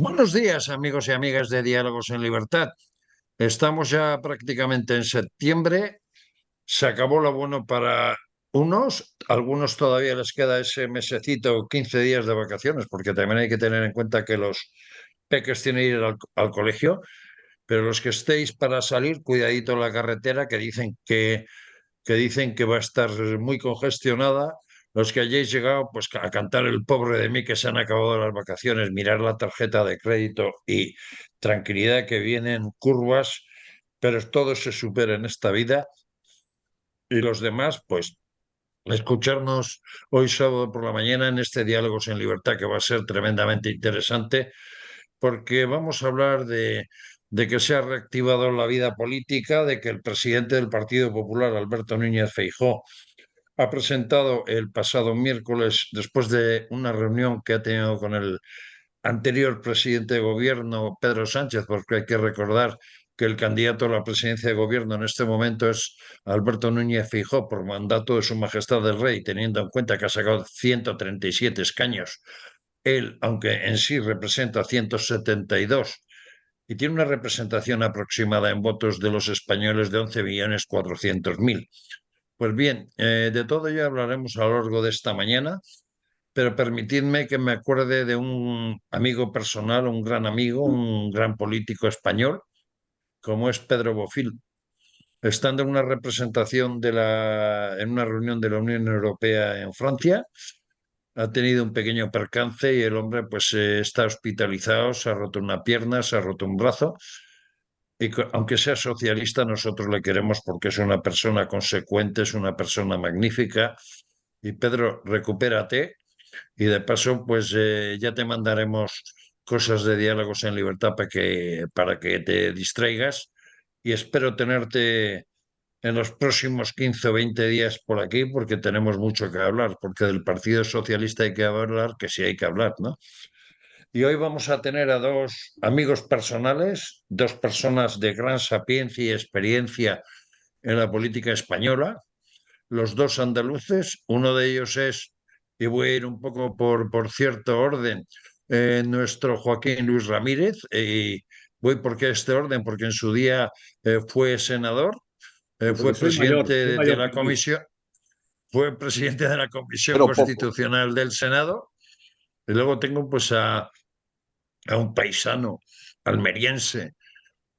Buenos días, amigos y amigas de Diálogos en Libertad. Estamos ya prácticamente en septiembre. Se acabó lo bueno para unos, algunos todavía les queda ese mesecito, 15 días de vacaciones, porque también hay que tener en cuenta que los peques tienen que ir al colegio, pero los que estéis para salir, cuidadito en la carretera, que dicen que va a estar muy congestionada. Los que hayáis llegado pues a cantar el pobre de mí que se han acabado las vacaciones, mirar la tarjeta de crédito y tranquilidad que vienen curvas, pero todo se supera en esta vida y los demás pues escucharnos hoy sábado por la mañana en este Diálogos en Libertad que va a ser tremendamente interesante porque vamos a hablar de que se ha reactivado la vida política, de que el presidente del Partido Popular, Alberto Núñez Feijóo, ha presentado el pasado miércoles, después de una reunión que ha tenido con el anterior presidente de gobierno, Pedro Sánchez, porque hay que recordar que el candidato a la presidencia de gobierno en este momento es Alberto Núñez Feijóo, por mandato de Su Majestad el Rey, teniendo en cuenta que ha sacado 137 escaños. Él, aunque en sí representa 172 y tiene una representación aproximada en votos de los españoles de 11.400.000. Pues bien, de todo ya hablaremos a lo largo de esta mañana, pero permitidme que me acuerde de un amigo personal, un gran amigo, un gran político español, como es Pedro Bofill. Estando en una representación en una reunión de la Unión Europea en Francia, ha tenido un pequeño percance y el hombre pues está hospitalizado, se ha roto una pierna, se ha roto un brazo. Y aunque sea socialista, nosotros le queremos porque es una persona consecuente, es una persona magnífica. Y Pedro, recupérate y de paso, pues ya te mandaremos cosas de diálogos en libertad para que te distraigas y espero tenerte en los próximos 15 o 20 días por aquí porque tenemos mucho que hablar, porque del Partido Socialista hay que hablar, que sí hay que hablar, ¿no? Y hoy vamos a tener a dos amigos personales, dos personas de gran sapiencia y experiencia en la política española, los dos andaluces. Uno de ellos es, y voy a ir un poco por cierto orden, nuestro Joaquín Luis Ramírez. Y voy porque este orden, porque en su día fue senador, Y porque fue presidente soy de mayor la que Luis, comisión, fue presidente de la Comisión pero poco. Constitucional del Senado. Y luego tengo pues a un paisano almeriense,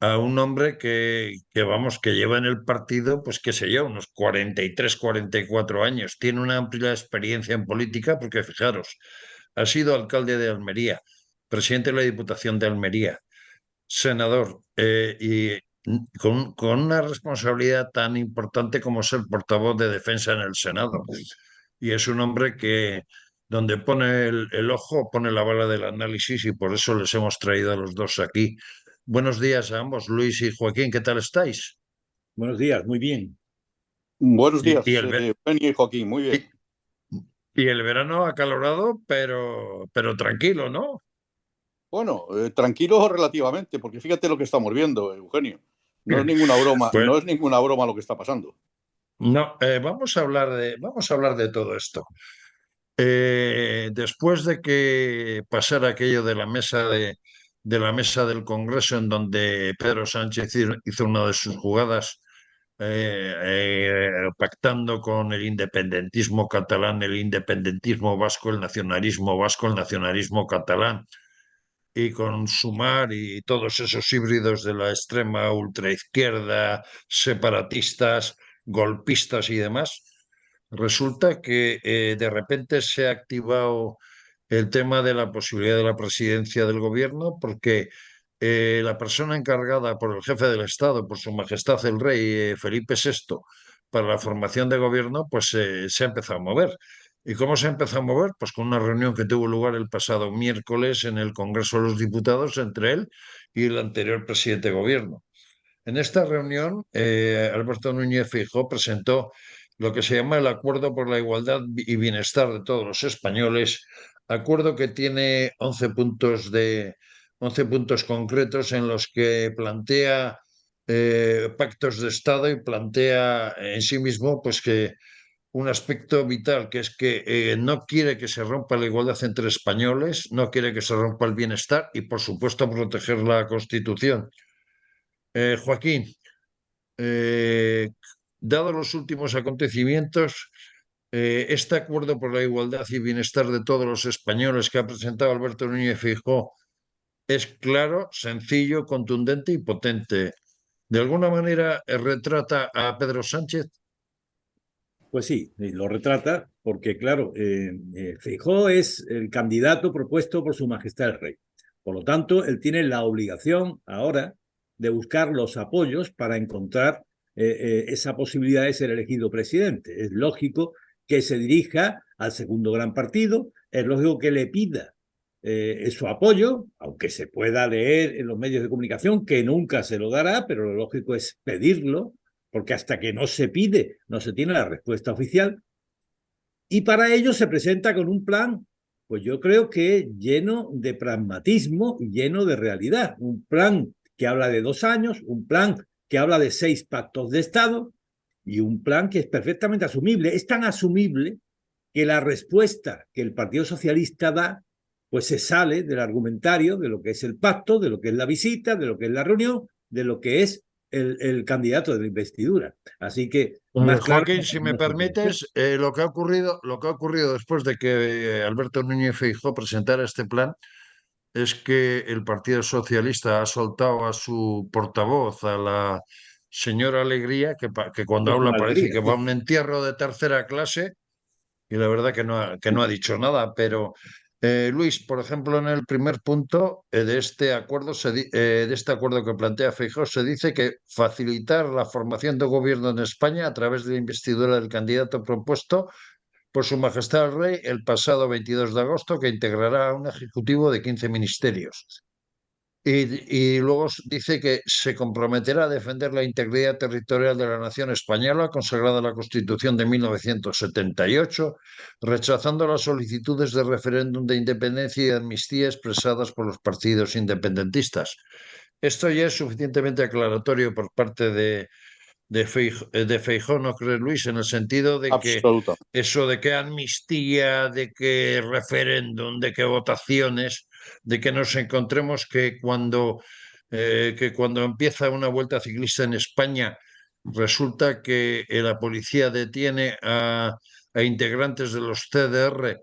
a un hombre que, vamos, que lleva en el partido, pues qué sé yo, unos 43, 44 años. Tiene una amplia experiencia en política porque, fijaros, ha sido alcalde de Almería, presidente de la Diputación de Almería, senador, y con una responsabilidad tan importante como ser portavoz de defensa en el Senado. Y es un hombre que donde pone el ojo, pone la bala del análisis y por eso les hemos traído a los dos aquí. Buenos días a ambos, Luis y Joaquín, ¿qué tal estáis? Buenos días, muy bien. Buenos Y, y días, el, ve- Eugenio y Joaquín, muy bien. y, y el verano acalorado, pero tranquilo, ¿no? Bueno, tranquilo relativamente, porque fíjate lo que estamos viendo, Eugenio. No es ninguna broma, Pues no es ninguna broma lo que está pasando. no, vamos a hablar de todo esto. Después de que pasara aquello de la mesa del Congreso, en donde Pedro Sánchez hizo una de sus jugadas, pactando con el independentismo catalán, el independentismo vasco, el nacionalismo vasco, el nacionalismo catalán, y con Sumar y todos esos híbridos de la extrema ultraizquierda, separatistas, golpistas y demás. Resulta que de repente se ha activado el tema de la posibilidad de la presidencia del gobierno porque la persona encargada por el jefe del Estado, por Su Majestad el Rey Felipe VI, para la formación de gobierno, pues se ha empezado a mover. ¿Y cómo se empezó a mover? Pues con una reunión que tuvo lugar el pasado miércoles en el Congreso de los Diputados entre él y el anterior presidente de gobierno. En esta reunión, Alberto Núñez Feijóo presentó lo que se llama el Acuerdo por la Igualdad y Bienestar de todos los españoles, acuerdo que tiene 11 puntos concretos en los que plantea pactos de Estado y plantea en sí mismo pues que un aspecto vital, que es que no quiere que se rompa la igualdad entre españoles, no quiere que se rompa el bienestar y, por supuesto, proteger la Constitución. Joaquín, eh, dados los últimos acontecimientos, este acuerdo por la igualdad y bienestar de todos los españoles que ha presentado Alberto Núñez Feijóo es claro, sencillo, contundente y potente. ¿De alguna manera retrata a Pedro Sánchez? Pues sí, lo retrata porque, claro, Feijóo es el candidato propuesto por Su Majestad el Rey. Por lo tanto, él tiene la obligación ahora de buscar los apoyos para encontrar esa posibilidad de ser elegido presidente. Es lógico que se dirija al segundo gran partido, es lógico que le pida su apoyo, aunque se pueda leer en los medios de comunicación que nunca se lo dará, pero lo lógico es pedirlo, porque hasta que no se pide, no se tiene la respuesta oficial. Y para ello se presenta con un plan, pues yo creo que lleno de pragmatismo y lleno de realidad. Un plan que habla de 2 años, un plan que habla de 6 pactos de Estado y un plan que es perfectamente asumible. Es tan asumible que la respuesta que el Partido Socialista da, pues se sale del argumentario de lo que es el pacto, de lo que es la visita, de lo que es la reunión, de lo que es el candidato de la investidura. Así que más claro Joaquín, si me no se puede ser. permites, lo que ha ocurrido después de que Alberto Núñez Feijóo presentara este plan es que el Partido Socialista ha soltado a su portavoz, a la señora Alegría, que cuando Es habla una parece alegría, que va a sí. un entierro de tercera clase, y la verdad que no ha dicho nada, pero Luis, por ejemplo, en el primer punto de este acuerdo, de este acuerdo que plantea Feijóo, se dice que facilitar la formación de gobierno en España a través de la investidura del candidato propuesto por Su Majestad el Rey el pasado 22 de agosto, que integrará un ejecutivo de 15 ministerios. Y luego dice que se comprometerá a defender la integridad territorial de la nación española, consagrada en la Constitución de 1978, rechazando las solicitudes de referéndum de independencia y de amnistía expresadas por los partidos independentistas. Esto ya es suficientemente aclaratorio por parte de Feijóo, ¿no crees, Luis? En el sentido de que Absoluta. eso de que amnistía, de que referéndum, de que votaciones, de que nos encontremos que cuando empieza una vuelta ciclista en España resulta que la policía detiene a integrantes de los CDR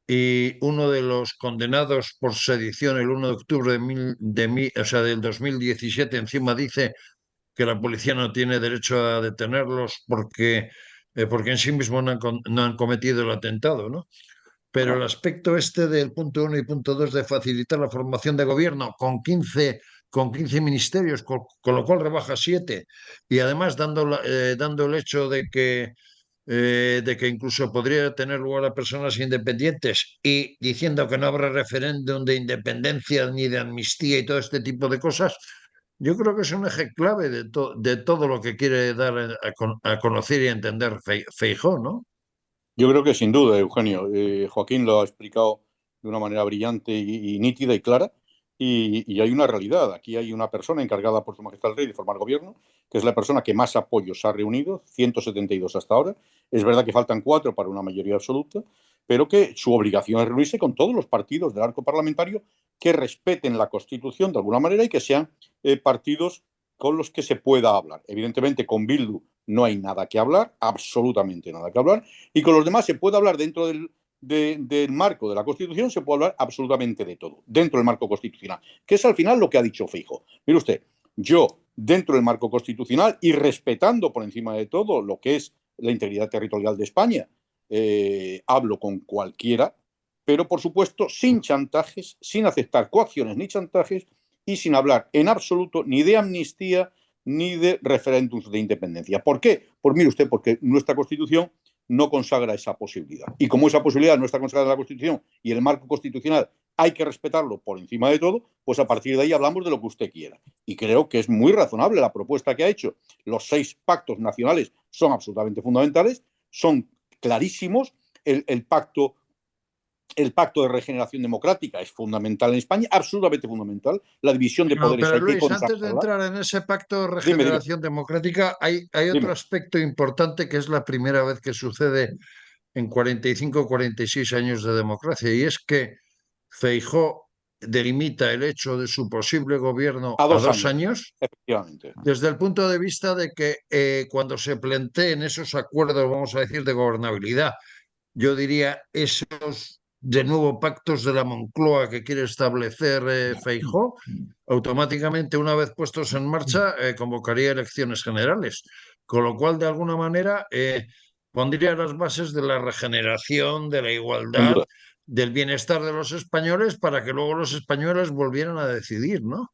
y uno de los condenados por sedición el 1 de octubre o sea, del 2017 encima dice que la policía no tiene derecho a detenerlos porque en sí mismos no han cometido el atentado, ¿no? Pero el Bueno, aspecto este del punto uno y punto 2 de facilitar la formación de gobierno con 15 ministerios, con lo cual rebaja 7, y además dando el hecho de que incluso podría tener lugar a personas independientes y diciendo que no habrá referéndum de independencia ni de amnistía y todo este tipo de cosas, yo creo que es un eje clave de todo lo que quiere dar a conocer y a entender Feijóo, ¿no? yo creo que sin duda, Eugenio. Joaquín lo ha explicado de una manera brillante y nítida y clara. Y hay una realidad. Aquí hay una persona encargada por Su Majestad el Rey de formar gobierno, que es la persona que más apoyos ha reunido, 172 hasta ahora. Es verdad que faltan 4 para una mayoría absoluta, pero que su obligación es reunirse con todos los partidos del arco parlamentario que respeten la Constitución de alguna manera y que sean partidos con los que se pueda hablar. Evidentemente, con Bildu no hay nada que hablar, absolutamente nada que hablar, y con los demás se puede hablar dentro del marco de la Constitución, se puede hablar absolutamente de todo, dentro del marco constitucional, que es al final lo que ha dicho Feijóo. Mire usted, yo, dentro del marco constitucional y respetando por encima de todo lo que es la integridad territorial de España, hablo con cualquiera, pero por supuesto sin chantajes, sin aceptar coacciones ni chantajes y sin hablar en absoluto ni de amnistía ni de referéndums de independencia. ¿Por qué? Pues mire usted, porque nuestra Constitución no consagra esa posibilidad. Y como esa posibilidad no está consagrada en la Constitución y el marco constitucional hay que respetarlo por encima de todo, pues a partir de ahí hablamos de lo que usted quiera. Y creo que es muy razonable la propuesta que ha hecho. Los 6 pactos nacionales son absolutamente fundamentales, son clarísimos. El pacto El pacto de regeneración democrática es fundamental en España, absolutamente fundamental. La división de No, poderes pero hay que Luis, antes de contrastarla. entrar en ese pacto de Dime, dime, regeneración democrática, hay otro dime. aspecto importante que es la primera vez que sucede en 45 o 46 años de democracia, y es que Feijóo delimita el hecho de su posible gobierno A a 2 años, 2 años, efectivamente. desde el punto de vista de que cuando se planteen esos acuerdos, vamos a decir, de gobernabilidad, yo diría esos de nuevo pactos de la Moncloa que quiere establecer Feijóo, automáticamente una vez puestos en marcha convocaría elecciones generales, con lo cual de alguna manera pondría las bases de la regeneración, de la Sin igualdad, duda. del bienestar de los españoles para que luego los españoles volvieran a decidir, ¿no?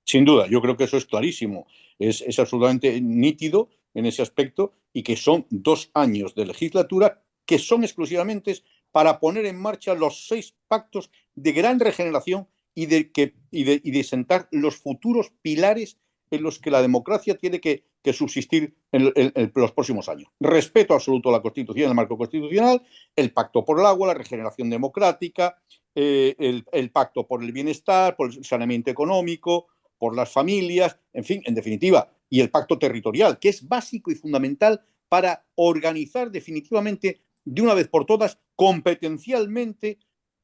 Sin duda, yo creo que eso es clarísimo. Es absolutamente nítido en ese aspecto y que son 2 años de legislatura que son exclusivamente para poner en marcha los 6 pactos de gran regeneración y de sentar los futuros pilares en los que la democracia tiene que subsistir en los próximos años. Respeto absoluto a la Constitución, el marco constitucional, el pacto por el agua, la regeneración democrática, el pacto por el bienestar, por el saneamiento económico, por las familias, en fin, en definitiva, y el pacto territorial, que es básico y fundamental para organizar definitivamente, de una vez por todas, competencialmente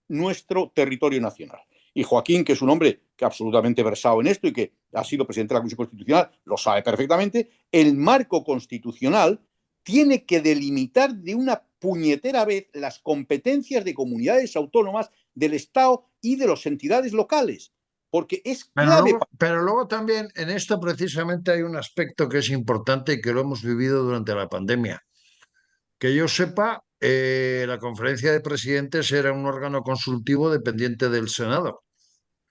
nuestro territorio nacional. Y Joaquín, que es un hombre que absolutamente versado en esto y que ha sido presidente de la Comisión Constitucional, lo sabe perfectamente, el marco constitucional tiene que delimitar de una puñetera vez las competencias de comunidades autónomas, del Estado y de las entidades locales, porque es clave. Pero luego también en esto precisamente hay un aspecto que es importante y que lo hemos vivido durante la pandemia. Que yo sepa, la conferencia de presidentes era un órgano consultivo dependiente del Senado.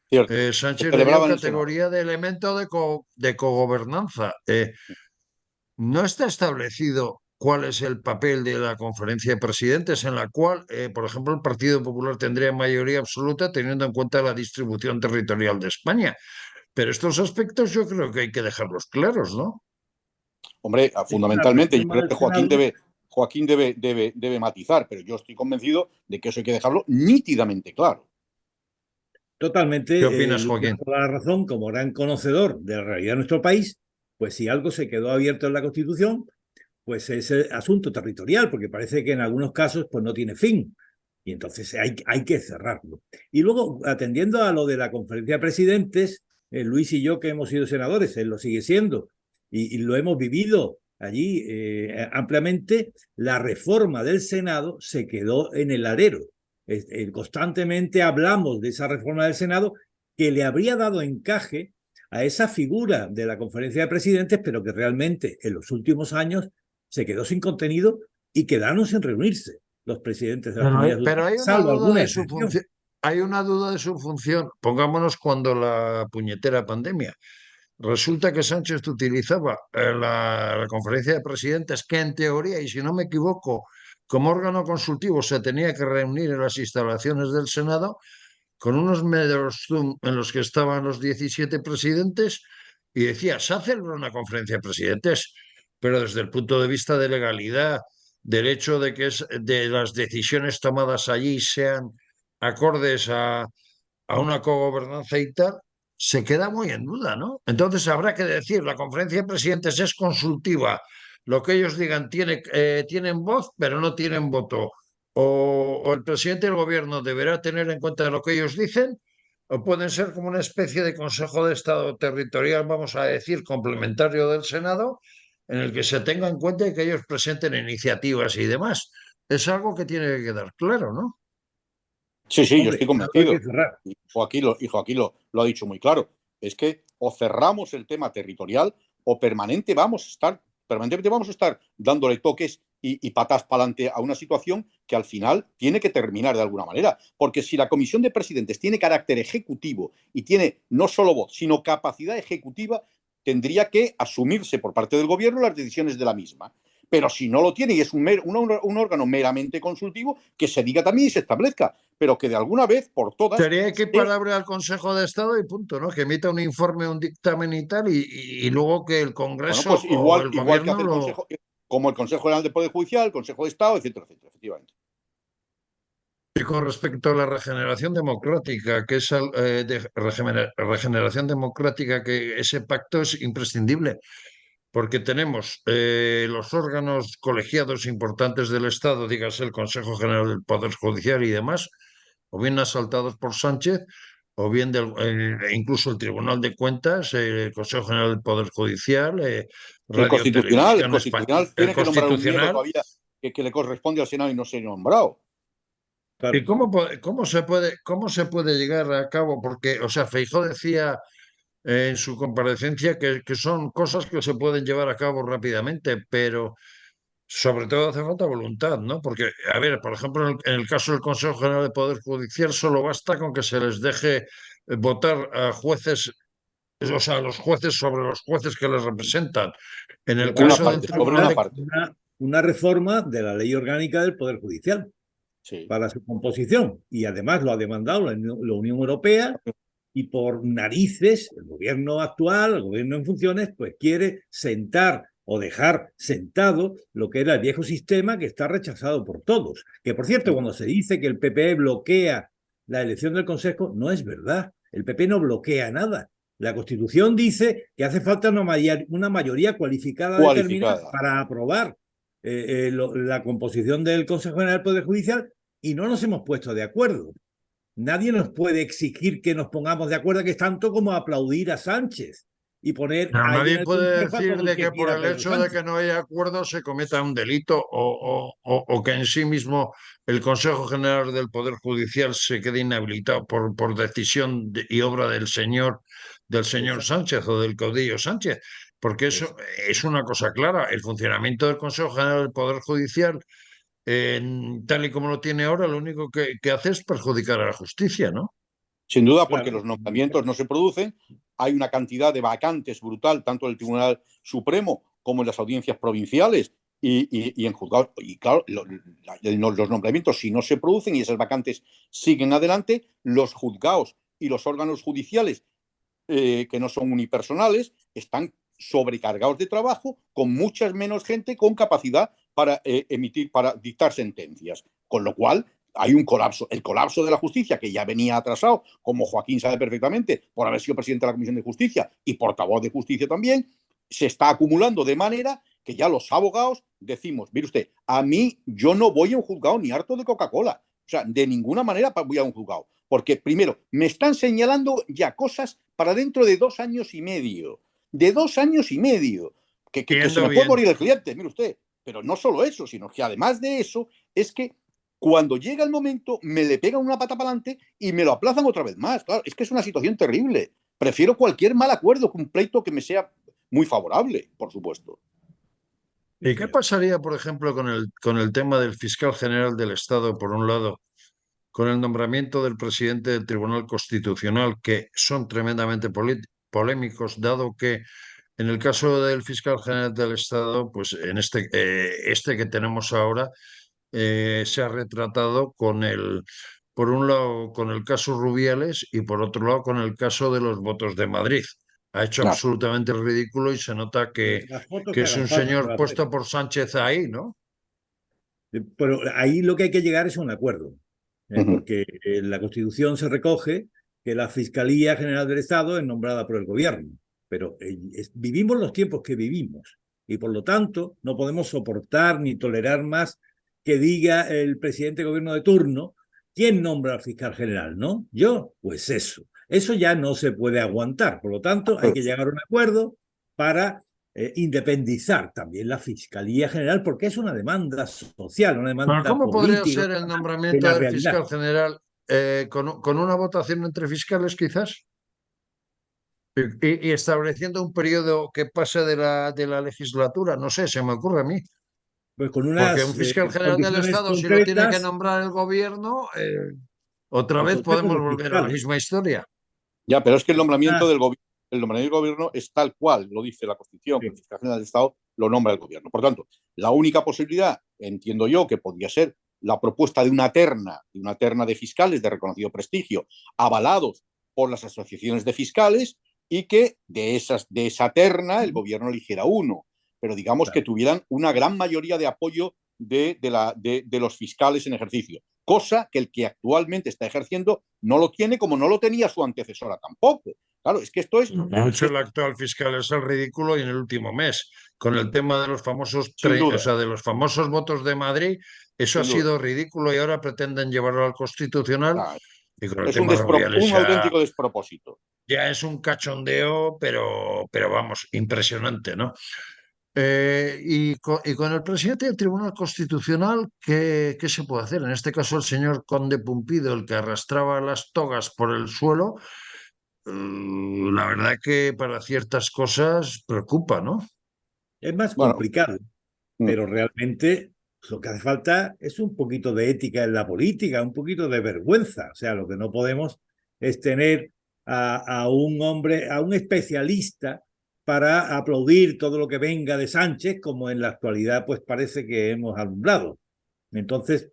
Cierto, se Sánchez le dio celebraba en el Senado. categoría de elemento de cogobernanza. No está establecido cuál es el papel de la conferencia de presidentes, en la cual, por ejemplo, el Partido Popular tendría mayoría absoluta teniendo en cuenta la distribución territorial de España. Pero estos aspectos yo creo que hay que dejarlos claros, ¿no? Hombre, Es una fundamentalmente, yo reforma creo del que Joaquín Senado. debe matizar, pero yo estoy convencido de que eso hay que dejarlo nítidamente claro. ¿Qué Totalmente, opinas, Luis tiene Joaquín? toda la razón, como gran conocedor de la realidad de nuestro país, pues si algo se quedó abierto en la Constitución, pues es el asunto territorial, porque parece que en algunos casos pues no tiene fin. Y entonces hay que cerrarlo. Y luego, atendiendo a lo de la conferencia de presidentes, Luis y yo que hemos sido senadores, él lo sigue siendo, y lo hemos vivido allí ampliamente, la reforma del Senado se quedó en el alero. Constantemente hablamos de esa reforma del Senado que le habría dado encaje a esa figura de la conferencia de presidentes, pero que realmente en los últimos años se quedó sin contenido y quedaron sin reunirse los presidentes de las comunidades Pero autónomas, hay una salvo duda alguna de su excepción. función. Hay una duda de su función. Pongámonos cuando la puñetera pandemia. Resulta que Sánchez utilizaba la conferencia de presidentes, que en teoría, y si no me equivoco, como órgano consultivo se tenía que reunir en las instalaciones del Senado, con unos medios Zoom en los que estaban los 17 presidentes, y decía, se hace una conferencia de presidentes, pero desde el punto de vista de legalidad, del hecho de que de las decisiones tomadas allí sean acordes a una cogobernanza y tal, se queda muy en duda, ¿no? Entonces habrá que decir, la conferencia de presidentes es consultiva, lo que ellos digan tienen voz, pero no tienen voto. O el presidente del gobierno deberá tener en cuenta lo que ellos dicen, o pueden ser como una especie de Consejo de Estado territorial, vamos a decir, complementario del Senado, en el que se tenga en cuenta que ellos presenten iniciativas y demás. Es algo que tiene que quedar claro, ¿no? Sí, sí, yo Hombre, estoy algo hay que convencido. cerrar. Y Joaquín lo ha dicho muy claro. Es que o cerramos el tema territorial o permanentemente vamos a estar dándole toques y patas para adelante a una situación que al final tiene que terminar de alguna manera. Porque si la Comisión de Presidentes tiene carácter ejecutivo y tiene no solo voz, sino capacidad ejecutiva, tendría que asumirse por parte del gobierno las decisiones de la misma. Pero si no lo tiene y es un órgano meramente consultivo, que se diga también y se establezca, pero que de alguna vez por todas. Sería equiparable al Consejo de Estado y punto, ¿no? Que emita un informe, un dictamen y tal, y luego que el Bueno, Congreso pues o igual, el igual que Gobierno hace el lo... Consejo, como el Consejo General del Poder Judicial, el Consejo de Estado, etcétera, etcétera, efectivamente. Y con respecto a la regeneración democrática, que es regeneración democrática, que ese pacto es imprescindible, porque tenemos los órganos colegiados importantes del Estado, dígase el Consejo General del Poder Judicial y demás, o bien asaltados por Sánchez, o bien incluso el Tribunal de Cuentas, el Consejo General del Poder Judicial, Radio El Televisión Española, Constitucional el tiene que nombrar un miembro Constitucional. todavía que le corresponde al Senado y no se ha nombrado. ¿Y Claro. cómo se puede llegar a cabo? Porque, o sea, Feijóo decía en su comparecencia que son cosas que se pueden llevar a cabo rápidamente, pero sobre todo hace falta voluntad, ¿no? Porque, a ver, por ejemplo, en el caso del Consejo General de Poder Judicial, solo basta con que se les deje votar a jueces, o sea, a los jueces sobre los jueces que les representan. En el Pero para Una caso eso del parte, hace sobre Tribunal una falta de... parte. una reforma de la ley orgánica del Poder Judicial Sí. para su composición. Y además lo ha demandado la Unión Europea y por narices el gobierno actual, el gobierno en funciones, pues quiere sentar o dejar sentado lo que era el viejo sistema que está rechazado por todos. Que por cierto, cuando se dice que el PP bloquea la elección del Consejo, no es verdad. El PP no bloquea nada. La Constitución dice que hace falta una mayoría cualificada determinada Cualificada. para aprobar la composición del Consejo General del Poder Judicial y no nos hemos puesto de acuerdo. Nadie nos puede exigir que nos pongamos de acuerdo, que es tanto como aplaudir a Sánchez y poner Pero ahí en nadie el puede Consejo a decir todo el de que que por quiera el Pedro hecho de Sánchez. que no haya acuerdo se cometa un delito o que en sí mismo el Consejo General del Poder Judicial se quede inhabilitado por decisión y obra del señor Exacto. Sánchez o del caudillo Sánchez. Porque eso Exacto. es una cosa clara. El funcionamiento del Consejo General del Poder Judicial, tal y como lo tiene ahora, lo único que hace es perjudicar a la justicia, ¿no? Sin duda, porque Claro. los nombramientos no se producen, hay una cantidad de vacantes brutal, tanto en el Tribunal Supremo como en las audiencias provinciales y en juzgados. Y claro, los nombramientos, si no se producen y esas vacantes siguen adelante, los juzgados y los órganos judiciales que no son unipersonales están sobrecargados de trabajo, con muchas menos gente con capacidad para dictar sentencias. Con lo cual, hay un colapso. El colapso de la justicia, que ya venía atrasado, como Joaquín sabe perfectamente, por haber sido presidente de la Comisión de Justicia y portavoz de Justicia también, se está acumulando de manera que ya los abogados decimos, mire usted, a mí yo no voy a un juzgado ni harto de Coca-Cola. O sea, de ninguna manera voy a un juzgado. Porque, primero, me están señalando ya cosas para dentro de 2 años y medio. De 2 años y medio. Que se Yendo me puede bien. morir el cliente, mire usted. Pero no solo eso, sino que además de eso, es que cuando llega el momento, me le pegan una pata para adelante y me lo aplazan otra vez más. Claro, es que es una situación terrible. Prefiero cualquier mal acuerdo que un pleito que me sea muy favorable, por supuesto. ¿Y qué pasaría, por ejemplo, con el tema del fiscal general del Estado, por un lado, con el nombramiento del presidente del Tribunal Constitucional, que son tremendamente polémicos, dado que en el caso del fiscal general del Estado, pues en este que tenemos ahora, se ha retratado por un lado, con el caso Rubiales y por otro lado, con el caso de los votos de Madrid. Ha hecho Claro. absolutamente el ridículo y se nota que, Las fotos que que es hagan un falta, señor pero puesto por Sánchez ahí, ¿no? Pero ahí lo que hay que llegar es a un acuerdo, Ujú. porque en la Constitución se recoge que la Fiscalía General del Estado es nombrada por el gobierno, pero vivimos los tiempos que vivimos y por lo tanto no podemos soportar ni tolerar más que diga el presidente de gobierno de turno quién nombra al fiscal general, ¿no? Yo, pues eso ya no se puede aguantar, por lo tanto hay que llegar a un acuerdo para independizar también la Fiscalía General, porque es una demanda social, una Pero demanda ¿cómo podría política ser el de nombramiento la del realidad. fiscal general con una votación entre fiscales, quizás? Y estableciendo un periodo que pase de la legislatura, no sé, se me ocurre a mí. Pues con Porque un unas fiscal general del condiciones Estado, si lo tiene que concretas, nombrar el gobierno, otra el vez Consejo podemos de volver a la Fiscales, misma historia. Ya, pero es que el con nombramiento unas, del gobierno, es tal cual lo dice la Constitución, que el sí, fiscal general del Estado lo nombra el gobierno. Por tanto, la única posibilidad, entiendo yo, que podría ser la propuesta de una terna de fiscales de reconocido prestigio, avalados por las asociaciones de fiscales, y que de esa terna el gobierno eligiera uno. Pero digamos que claro. tuvieran una gran mayoría de apoyo de los fiscales en ejercicio. cosa que el que actualmente está ejerciendo no lo tiene, como no lo tenía su antecesora tampoco. Claro, es que esto es... Ha hecho el actual fiscal es el ridículo y en el último mes, con el tema de los famosos, Sin o duda, sea, de los famosos votos de Madrid, eso ha sin duda. sido ridículo y ahora pretenden llevarlo al Constitucional Ah, y con el es tema Rubiales un auténtico despropósito. ya es un cachondeo, pero vamos, impresionante, ¿no? Y con el presidente del Tribunal Constitucional, ¿qué se puede hacer? En este caso, el señor Conde Pumpido, el que arrastraba las togas por el suelo, la verdad que para ciertas cosas preocupa, ¿no? Es más Bueno, complicado, mm, pero realmente lo que hace falta es un poquito de ética en la política, un poquito de vergüenza. O sea, lo que no podemos es tener a un hombre, a un especialista para aplaudir todo lo que venga de Sánchez, como en la actualidad pues parece que hemos alumbrado. Entonces,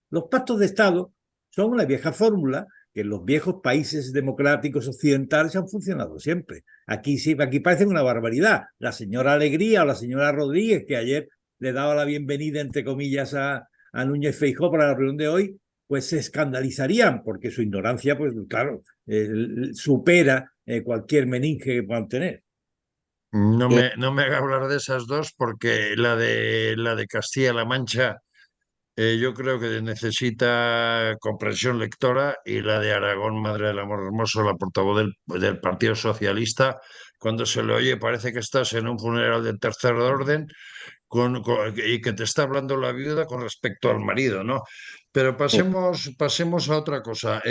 los pactos de Estado son una vieja fórmula que en los viejos países democráticos occidentales han funcionado siempre. Aquí sí, aquí parece una barbaridad. La señora Alegría o la señora Rodríguez, que ayer le daba la bienvenida, entre comillas, a Núñez Feijóo para la reunión de hoy, pues se escandalizarían, porque su ignorancia, pues claro, supera cualquier meninge que puedan tener. eh, No me haga hablar de esas dos porque la de Castilla-La Mancha yo creo que necesita comprensión lectora y la de Aragón, Madre del Amor Hermoso, la portavoz del Partido Socialista, cuando se le oye parece que estás en un funeral de tercer orden y que te está hablando la viuda con respecto al marido, ¿no? Pero eh, pasemos a otra cosa.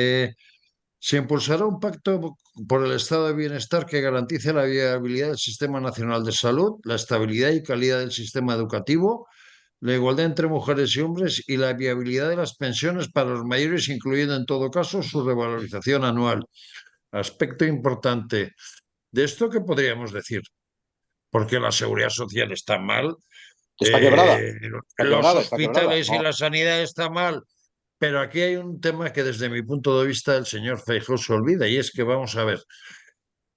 Se impulsará un pacto por el estado de bienestar que garantice la viabilidad del Sistema Nacional de Salud, la estabilidad y calidad del sistema educativo, la igualdad entre mujeres y hombres y la viabilidad de las pensiones para los mayores, incluyendo en todo caso su revalorización anual. Aspecto importante. ¿De esto qué podríamos decir? Porque la seguridad social está mal, está quebrada, eh, está los quebrada, está quebrada. hospitales y No, la sanidad está mal, pero aquí hay un tema que desde mi punto de vista el señor Feijóo se olvida y es que vamos a ver.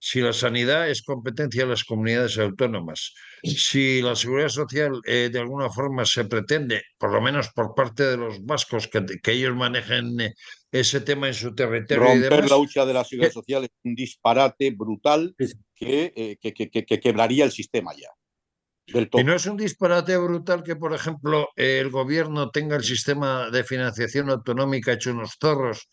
Si la sanidad es competencia de las comunidades autónomas, si la seguridad social de alguna forma se pretende, por lo menos por parte de los vascos, que ellos manejen ese tema en su territorio y romper la demás, hucha de la seguridad que- social es un disparate brutal que quebraría el sistema ya, del y no todo. es un disparate brutal que, por ejemplo, el gobierno tenga el sistema de financiación autonómica hecho unos zorros,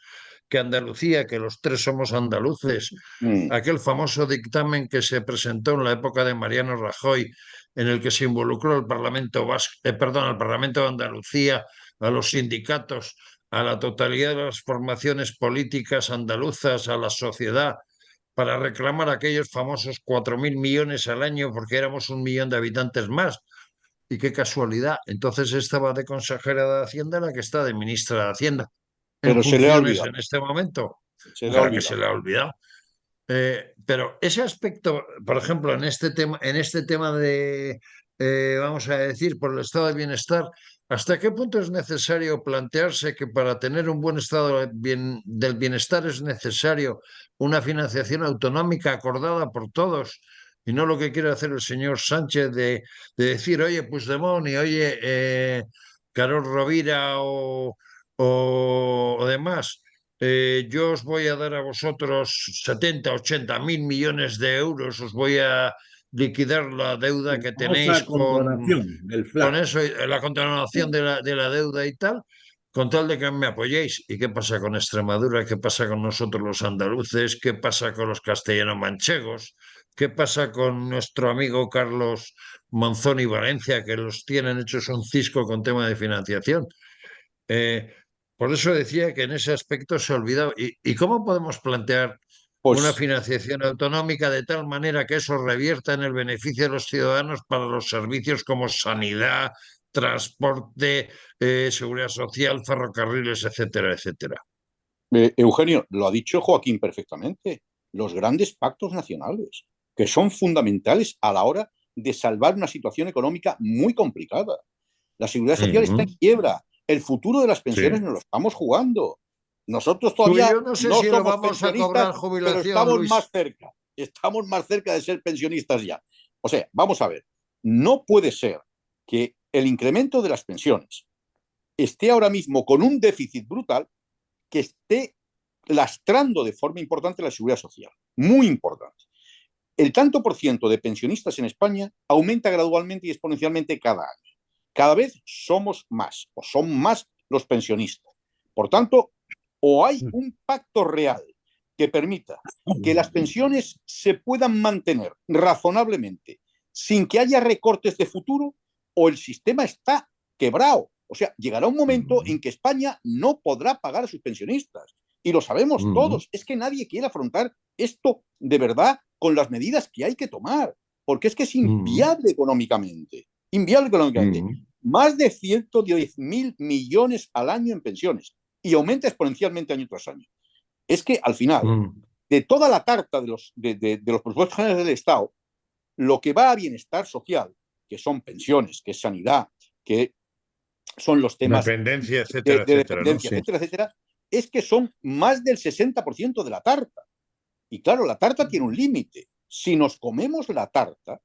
que Andalucía, que los tres somos andaluces, Mm. aquel famoso dictamen que se presentó en la época de Mariano Rajoy, en el que se involucró el Parlamento perdón, al Parlamento de Andalucía, a los sindicatos, a la totalidad de las formaciones políticas andaluzas, a la sociedad, para reclamar aquellos famosos 4.000 millones al año, porque éramos 1 millón de habitantes más. Y qué casualidad. Entonces estaba de consejera de Hacienda la que está de ministra de Hacienda en Pero se le ha funciones olvidado, en este momento. se le ha Ojalá que se olvidado. le ha olvidado. Pero ese aspecto, por ejemplo, en este tema de, vamos a decir, por el estado de bienestar, ¿hasta qué punto es necesario plantearse que para tener un buen estado del bienestar es necesario una financiación autonómica acordada por todos? Y no lo que quiere hacer el señor Sánchez de decir, oye, Puigdemont y oye, Carol Rovira o demás, yo os voy a dar a vosotros 70, 80 mil millones de euros, os voy a liquidar la deuda La que tenéis famosa condonación, el con FLAC. eso, la continuación de la deuda y tal, con tal de que me apoyéis. ¿Y qué pasa con Extremadura? ¿Qué pasa con nosotros los andaluces? ¿Qué pasa con los castellano-manchegos? ¿Qué pasa con nuestro amigo Carlos Monzón y Valencia, que los tienen hechos un cisco con tema de financiación? Eh, por eso decía que en ese aspecto se ha olvidado. Y cómo podemos plantear una Pues, financiación autonómica de tal manera que eso revierta en el beneficio de los ciudadanos para los servicios como sanidad, transporte, seguridad social, ferrocarriles, etcétera, etcétera? Eugenio, lo ha dicho Joaquín perfectamente, los grandes pactos nacionales, que son fundamentales a la hora de salvar una situación económica muy complicada. La seguridad social está en Ujú, quiebra. El futuro de las pensiones sí. nos lo estamos jugando. Nosotros Tú y todavía yo no sé no si lo somos vamos a pensionistas, cobrar pero jubilación, estamos Luis. más cerca. Estamos más cerca de ser pensionistas ya. O sea, vamos a ver. No puede ser que el incremento de las pensiones esté ahora mismo con un déficit brutal que esté lastrando de forma importante la seguridad social. Muy importante. El tanto por ciento de pensionistas en España aumenta gradualmente y exponencialmente cada año. Cada vez somos más, o son más los pensionistas. Por tanto, o hay un pacto real que permita que las pensiones se puedan mantener razonablemente sin que haya recortes de futuro, o el sistema está quebrado. O sea, llegará un momento en que España no podrá pagar a sus pensionistas. Y lo sabemos todos. Es que nadie quiere afrontar esto de verdad con las medidas que hay que tomar. Porque es que es inviable económicamente. Inviable económicamente. Más de 110.000 millones al año en pensiones. Y aumenta exponencialmente año tras año. Es que al final, de toda la tarta de los presupuestos generales del Estado, lo que va a bienestar social, que son pensiones, que es sanidad, que son los temas dependencia, etcétera, de etcétera, ¿no? dependencia, etcétera, etcétera, es que son más del 60% de la tarta. Y claro, la tarta tiene un límite. Si nos comemos la tarta,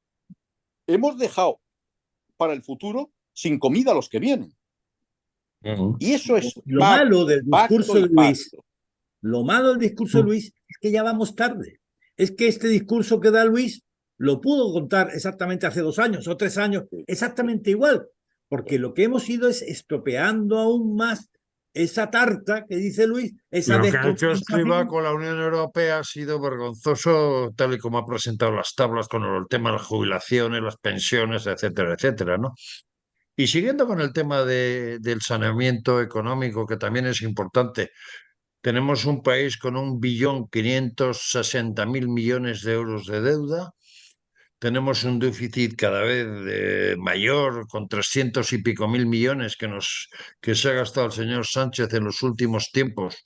hemos dejado para el futuro sin comida a los que vienen. Y eso es Lo malo del discurso de Luis, pacto. lo malo del discurso de Luis es que ya vamos tarde. Es que este discurso que da Luis lo pudo contar exactamente hace 2 años o 3 años, exactamente igual, porque lo que hemos ido es estropeando aún más esa tarta que dice Luis, esa Lo que ha hecho descompensación. Escrivá con la Unión Europea ha sido vergonzoso, tal y como ha presentado las tablas con el tema de las jubilaciones, las pensiones, etcétera, etcétera, ¿no? Y siguiendo con el tema del saneamiento económico, que también es importante, tenemos un país con 1.560.000 millones de euros de deuda. Tenemos un déficit cada vez mayor, con 300 y pico mil millones que se ha gastado el señor Sánchez en los últimos tiempos.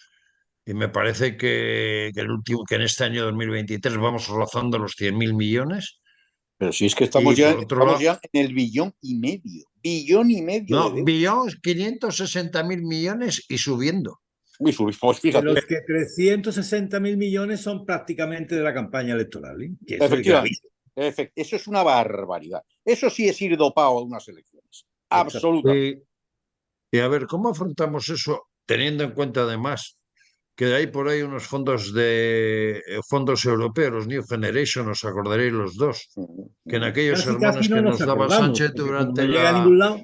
Y me parece que en este año 2023 vamos rozando los 100.000 millones. Pero si es que Y estamos por otro lado, ya en el billón y medio. Billón y medio de no, deuda. billón 560.000 millones y subiendo. Pues De fíjate. los que 360.000 millones son prácticamente de la campaña electoral, ¿eh? Que eso es Efectivamente. gravísimo. Eso es una barbaridad. Eso sí es ir dopado a unas elecciones. Absolutamente. Y a ver, ¿cómo afrontamos eso teniendo en cuenta además que hay por ahí unos fondos europeos, los New Generation, os acordaréis los dos, que en aquellos Casi, casi sermones no que nos nos daba acordamos, Sánchez porque como no durante llega a la... ningún lado.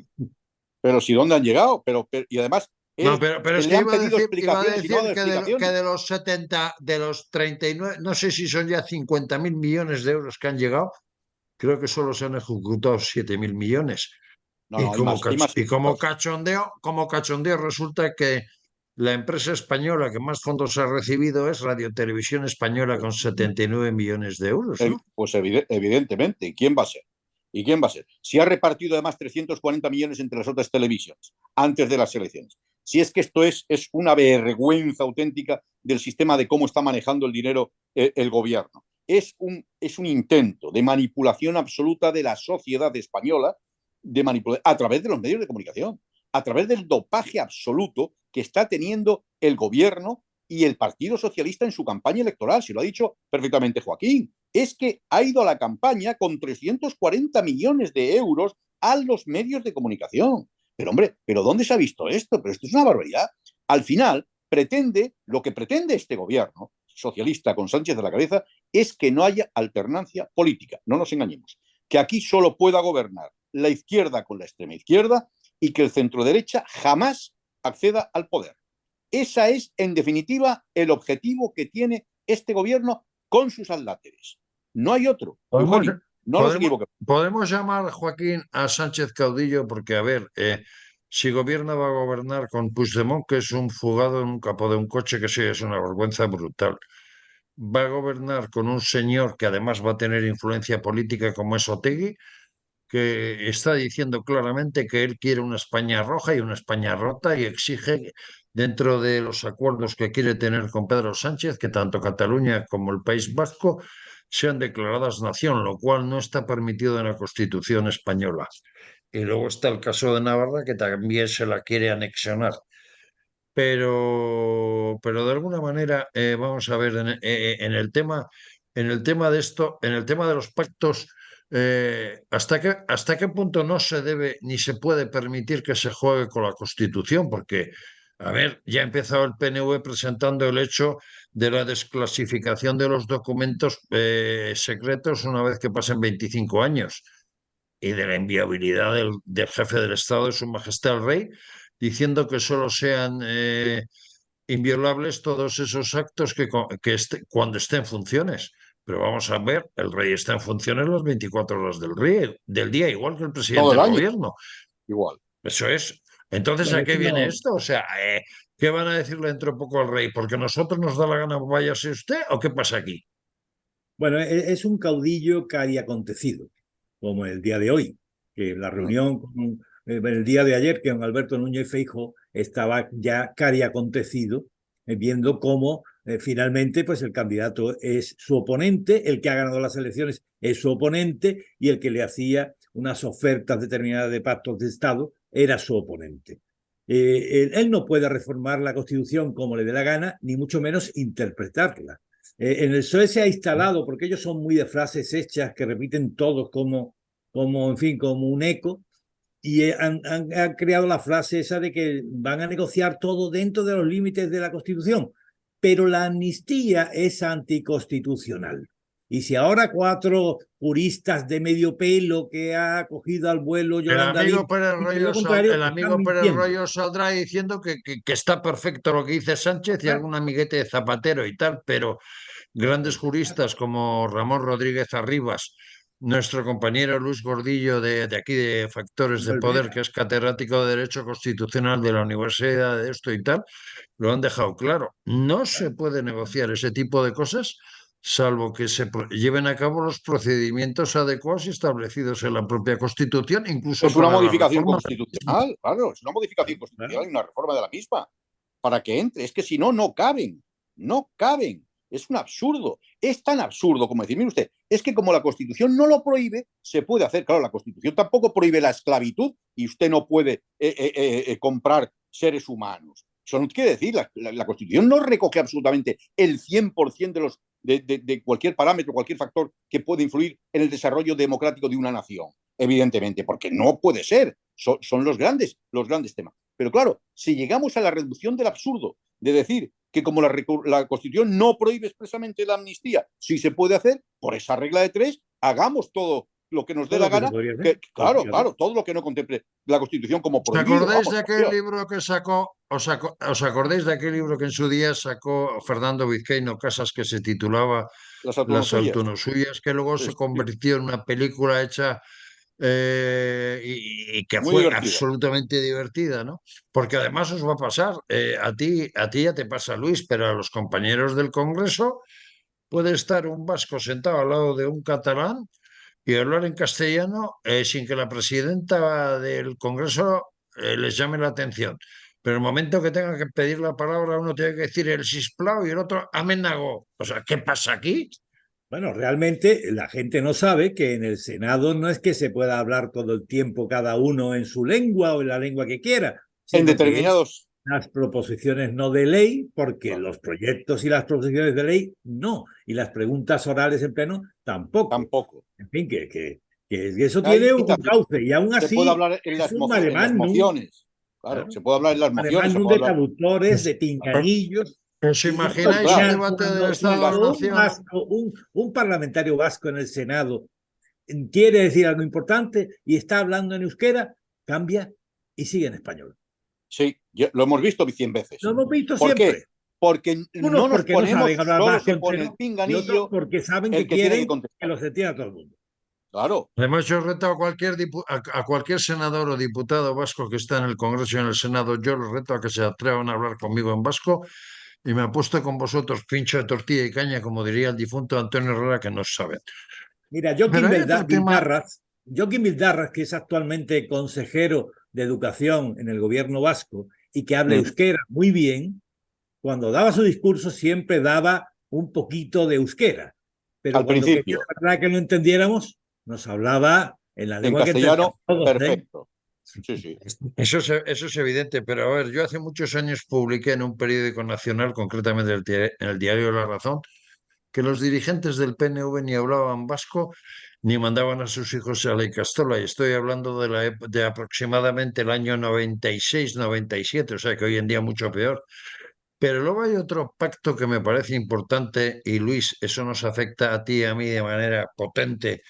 Pero si dónde han llegado, y además No, pero es le que han iba a pedido decir, explicaciones y no ha dado que explicaciones. de los 70, de los 39, no sé si son ya 50.000 millones de euros que han llegado, creo que solo se han ejecutado 7.000 millones. No, hay más, hay más ejecutados. Como cachondeo resulta que la empresa española que más fondos ha recibido es Radio Televisión Española con 79 millones de euros, ¿no? Pues evidentemente. ¿Y quién va a ser? ¿Y quién va a ser? Si ha repartido además 340 millones entre las otras televisiones antes de las elecciones. Si es que esto es una vergüenza auténtica del sistema de cómo está manejando el dinero el gobierno. Es un intento de manipulación absoluta de la sociedad española a través de los medios de comunicación, a través del dopaje absoluto que está teniendo el gobierno y el Partido Socialista en su campaña electoral. Se lo ha dicho perfectamente Joaquín. Es que ha ido a la campaña con 340 millones de euros a los medios de comunicación. Pero hombre, ¿pero dónde se ha visto esto? Pero esto es una barbaridad. Al final, lo que pretende este gobierno socialista con Sánchez a la cabeza es que no haya alternancia política. No nos engañemos. Que aquí solo pueda gobernar la izquierda con la extrema izquierda y que el centro derecha jamás acceda al poder. Ese es, en definitiva, el objetivo que tiene este gobierno con sus adláteres. No hay otro. Podemos, Eugenio, no nos podemos, equivoquemos. podemos llamar, Joaquín, a Sánchez caudillo porque, a ver, si gobierna va a gobernar con Puigdemont, que es un fugado en un capó de un coche, que sí, es una vergüenza brutal. Va a gobernar con un señor que además va a tener influencia política como es Otegi, que está diciendo claramente que él quiere una España roja y una España rota y exige, dentro de los acuerdos que quiere tener con Pedro Sánchez, que tanto Cataluña como el País Vasco sean declaradas nación, lo cual no está permitido en la Constitución española. Y luego está el caso de Navarra, que también se la quiere anexionar. Pero de alguna manera, vamos a ver, en el tema de esto, en el tema de los pactos, ¿hasta qué punto no se debe ni se puede permitir que se juegue con la Constitución? Porque, a ver, ya ha empezado el PNV presentando el hecho de la desclasificación de los documentos secretos una vez que pasen 25 años y de la inviabilidad del jefe del Estado, de Su Majestad el Rey, diciendo que solo sean inviolables todos esos actos cuando esté en funciones. Pero vamos a ver, el rey está en funciones las 24 horas del día, igual que el Todo presidente el del año, gobierno. igual. Eso es. Entonces, Bueno, ¿a eso qué viene no, esto? O sea, ¿qué van a decirle dentro de poco al rey? ¿Porque nosotros nos da la gana váyase usted o qué pasa aquí? bueno, es un caudillo cariacontecido, como el día de hoy, que la reunión el día de ayer, que don Alberto Núñez Feijóo estaba ya cariacontecido, viendo cómo finalmente pues el candidato es su oponente, el que ha ganado las elecciones es su oponente y el que le hacía unas ofertas determinadas de pactos de Estado era su oponente. Él no puede reformar la Constitución como le dé la gana, ni mucho menos interpretarla. En el PSOE se ha instalado, porque ellos son muy de frases hechas que repiten todos en fin, como un eco, y han creado la frase esa de que van a negociar todo dentro de los límites de la Constitución, pero la amnistía es anticonstitucional. Y si ahora 4 juristas de medio pelo que ha cogido al vuelo El Yolanda Díaz amigo Pérez dicen Royo, lo contrario, el están amigo Pérez mintiendo. Royo saldrá diciendo que está perfecto lo que dice Sánchez y Claro, algún amiguete de Zapatero y tal, pero grandes juristas como Ramón Rodríguez Arribas, nuestro compañero Luis Gordillo de aquí de Factores de Poder, que es catedrático de Derecho Constitucional de la Universidad de esto y tal, lo han dejado claro. No se puede negociar ese tipo de cosas salvo que lleven a cabo los procedimientos adecuados y establecidos en la propia Constitución, incluso Es una para la modificación reforma. constitucional, claro, es una modificación constitucional claro. y una reforma de la misma para que entre. Es que si no, no caben, no caben. Es un absurdo. Es tan absurdo como decir, mire usted, es que como la Constitución no lo prohíbe, se puede hacer. Claro, la Constitución tampoco prohíbe la esclavitud y usted no puede comprar seres humanos. Eso no quiere decir, la Constitución no recoge absolutamente el 100% de cualquier parámetro, cualquier factor que puede influir en el desarrollo democrático de una nación, evidentemente, porque no puede ser. Son los grandes temas. Pero claro, si llegamos a la reducción del absurdo de decir que como la Constitución no prohíbe expresamente la amnistía, sí se puede hacer, por esa regla de 3, hagamos todo lo que nos dé Todo la lo que se gana, podría hacer, que, pues claro, fíjate. claro, todo lo que no contemple la Constitución como ¿Os prohibido, acordáis vamos, de por aquel Dios. libro que sacó, os acordáis de aquel libro que en su día sacó Fernando Vizcaíno Casas que se titulaba Las Las autonosuyas, autonosuyas, que luego se sí, convirtió en una película hecha y que muy fue divertida. absolutamente divertida, ¿no? Porque además os va a pasar, a ti ya te pasa, Luis, pero a los compañeros del Congreso puede estar un vasco sentado al lado de un catalán y hablar en castellano sin que la presidenta del Congreso les llame la atención. Pero el momento que tenga que pedir la palabra, uno tiene que decir el sisplau y el otro amenago. O sea, ¿qué pasa aquí? Bueno, realmente la gente no sabe que en el Senado no es que se pueda hablar todo el tiempo cada uno en su lengua o en la lengua que quiera, En sino que es determinados, las proposiciones no de ley, porque claro, los proyectos y las proposiciones de ley no, y las preguntas orales en pleno tampoco. tampoco. En fin, que eso Hay tiene un limitaciones. cauce, y aún Se puede así hablar es un mare en las magnum, mociones, claro, claro, se puede hablar en las mare mociones, se magnum puede de hablar. traductores, de Claro, pinganillos. ¿Os Y al imagináis un claro, final, debate del las, cuando un Estado-Nación? vasco, un parlamentario vasco en el Senado quiere decir algo importante y está hablando en euskera, cambia y sigue en español. sí, lo hemos visto 100 Lo veces. hemos visto ¿Por qué? siempre. Porque Unos no nos porque no ponemos, saben hablar solo vasco se pone el entero y otros pinganillo porque saben el que que tiene que quieren que contestar. los entienda todo el mundo. Claro, Además, yo reto a cualquier senador o diputado vasco que está en el Congreso y en el Senado, yo los reto a que se atrevan a hablar conmigo en vasco y me apuesto con vosotros pincho de tortilla y caña, como diría el difunto Antonio Herrera, que no saben. Mira, Pero hay otro tema. Joaquín Vildarras, que es actualmente consejero de Educación en el gobierno vasco y que habla euskera muy bien, cuando daba su discurso siempre daba un poquito de euskera, pero al cuando quería principio, que lo entendiéramos, nos hablaba en la en lengua que castellano, entendíamos todos, ¿eh? perfecto. Sí, sí. Eso es evidente, pero a ver, yo hace muchos años publiqué en un periódico nacional, concretamente en el diario La Razón, que los dirigentes del PNV ni hablaban vasco ni mandaban a sus hijos a la Icastola. Y estoy hablando de aproximadamente el año 96, 97, o sea que hoy en día mucho peor. Pero luego hay otro pacto que me parece importante y Luis, eso nos afecta a ti y a mí de manera potente,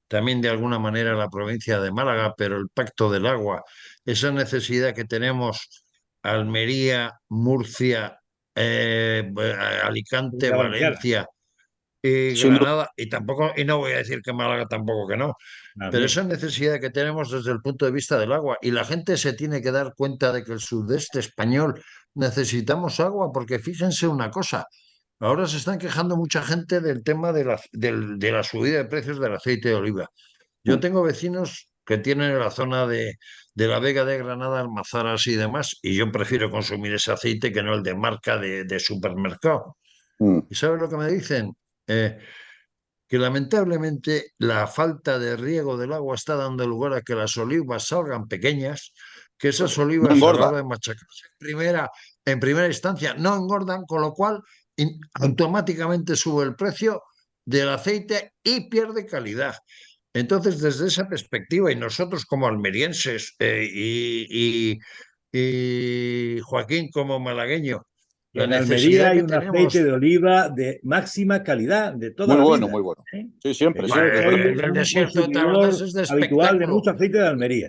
también de alguna manera a la provincia de Málaga, pero el pacto del agua, esa necesidad que tenemos Almería, Murcia, Alicante, La Valenciana, Valencia y Sin duda. Granada, y tampoco, y no voy a decir que Málaga tampoco que no, pero esa también. necesidad que tenemos desde el punto de vista del agua, y la gente se tiene que dar cuenta de que el sudeste español necesitamos agua, porque fíjense una cosa, ahora se están quejando mucha gente del tema de la subida de precios del aceite de oliva. Yo tengo vecinos que tienen en la zona de la Vega de Granada, Almazaras y demás, y yo prefiero consumir ese aceite que no el de marca de supermercado. Mm. ¿Y sabes lo que me dicen? Eh, que lamentablemente la falta de riego del agua está dando lugar a que las olivas salgan pequeñas, que esas No olivas a la hora engorda. de machacarse en primera instancia no engordan, con lo cual automáticamente sube el precio del aceite y pierde calidad. Entonces, desde esa perspectiva, y nosotros como almerienses y Joaquín como malagueño, la En Almería necesidad hay que un aceite tenemos. de oliva de máxima calidad de toda Muy la bueno, vida. muy bueno. ¿Eh? Sí, siempre, Yo siempre. soy El un desierto de Tabernas consumidor es de habitual de espectáculo. mucho aceite de Almería.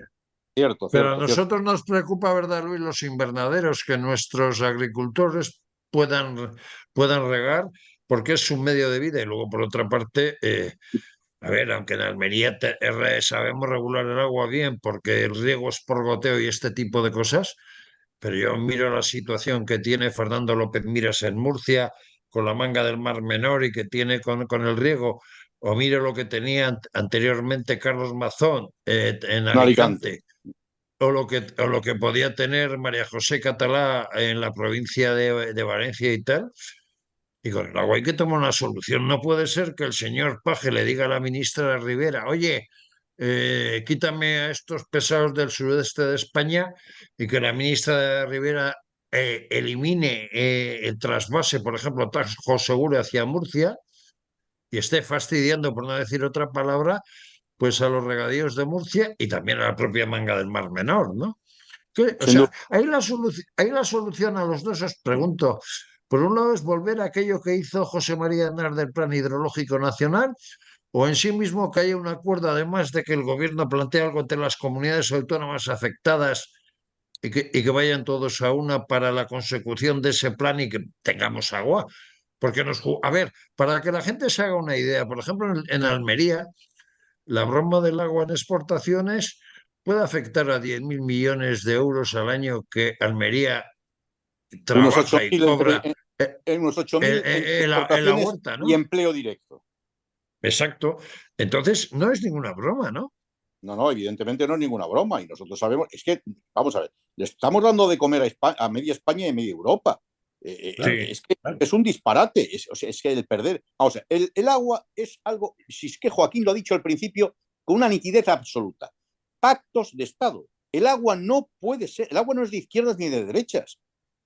Cierto, Pero a cierto, cierto. nosotros nos preocupa, ¿verdad, Luis? Los invernaderos, que nuestros agricultores puedan regar, porque es su medio de vida. Y luego, por otra parte, a ver, aunque en Almería sabemos regular el agua bien, porque el riego es por goteo y este tipo de cosas, pero yo miro la situación que tiene Fernando López Miras en Murcia, con la manga del Mar Menor y que tiene con el riego, o miro lo que tenía anteriormente Carlos Mazón en En Alicante. Alicante o lo que podía tener María José Catalá en la provincia de Valencia y tal. Y con el agua hay que tomar una solución. No puede ser que el señor Paje le diga a la ministra de Rivera, oye, quítame a estos pesados del sudeste de España, y que la ministra de Rivera elimine el trasvase, por ejemplo, Tajo Seguro hacia Murcia, y esté fastidiando, por no decir otra palabra, pues a los regadíos de Murcia y también a la propia manga del Mar Menor, ¿no? O Sin duda. sea, hay la solución a los dos, os pregunto. Por un lado es volver a aquello que hizo José María Aznar del Plan Hidrológico Nacional, o en sí mismo que haya un acuerdo, además de que el gobierno plantee algo entre las comunidades autónomas afectadas y que vayan todos a una para la consecución de ese plan y que tengamos agua. Porque a ver, para que la gente se haga una idea, por ejemplo, en Almería, la broma del agua en exportaciones puede afectar a 10.000 millones de euros al año que Almería Unos trabaja y 8.000 cobra unos 8.000 entre en la exportaciones huerta, y ¿no? empleo directo. Exacto. Entonces, no es ninguna broma, ¿no? No, no, evidentemente no es ninguna broma. Y nosotros sabemos, es que, vamos a ver, le estamos dando de comer a media España y media Europa. Claro, Sí. Es que claro. es un disparate. O sea, es que el perder. Vamos a ver, el agua es algo, si es que Joaquín lo ha dicho al principio, con una nitidez absoluta. Pactos de Estado. El agua no puede ser, el agua no es de izquierdas ni de derechas.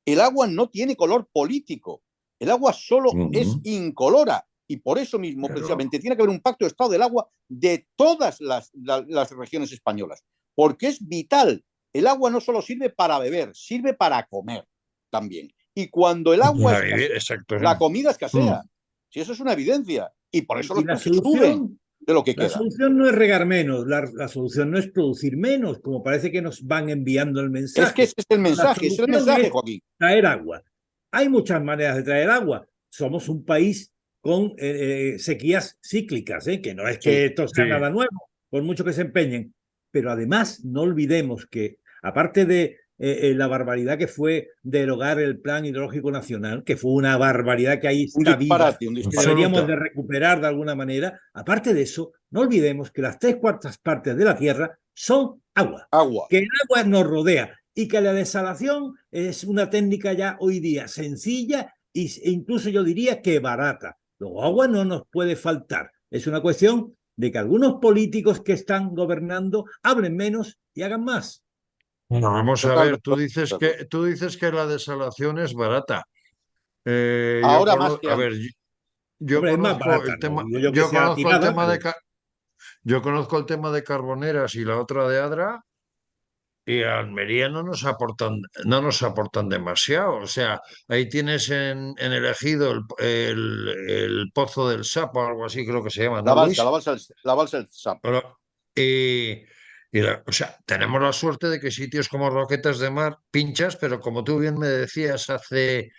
El agua no tiene color político. El agua solo es incolora. Y por eso mismo, Pero, precisamente, tiene que haber un pacto de Estado del agua de todas las regiones españolas, porque es vital. El agua no solo sirve para beber, sirve para comer también. Y cuando el agua para vivir, escasea, exacto. la comida Mm. escasea. Si eso es una evidencia. Y por eso Y los precios suben de lo que la queda. solución no es regar menos, la solución no es producir menos, como parece que nos van enviando el Es que mensaje. ese es el Solución mensaje, es Joaquín. traer agua. Hay muchas maneras de traer agua. Somos un país con sequías cíclicas, que no es Sí. que esto sea nada nuevo, por mucho que se empeñen. Pero además no olvidemos que, aparte de la barbaridad que fue derogar el Plan Hidrológico Nacional, que fue una barbaridad que ahí Un está viva, disparate, un que disparate. deberíamos de Absoluta. recuperar de alguna manera. Aparte de eso, no olvidemos que las 3/4 partes de la Tierra son agua, Agua. que el agua nos rodea y que la desalación es una técnica ya hoy día sencilla e incluso yo diría que barata. Luego, agua no nos puede faltar. Es una cuestión de que algunos políticos que están gobernando hablen menos y hagan más. Bueno, vamos a ver, Totalmente. tú dices que la desalación es barata. Ahora más que A ver, antes. yo Hombre, es más conozco barata, el no tema, digo yo que yo sea conozco el tirada, tema pero yo conozco el tema de Carboneras y la otra de Adra, y a Almería no nos aportan demasiado. O sea, ahí tienes en el Ejido el Pozo del Sapo, algo así creo que se llama, La ¿no, balsa, Luis? la balsa del Sapo. Pero, y, o sea, tenemos la suerte de que sitios como Roquetas de Mar pinchas, pero como tú bien me decías hace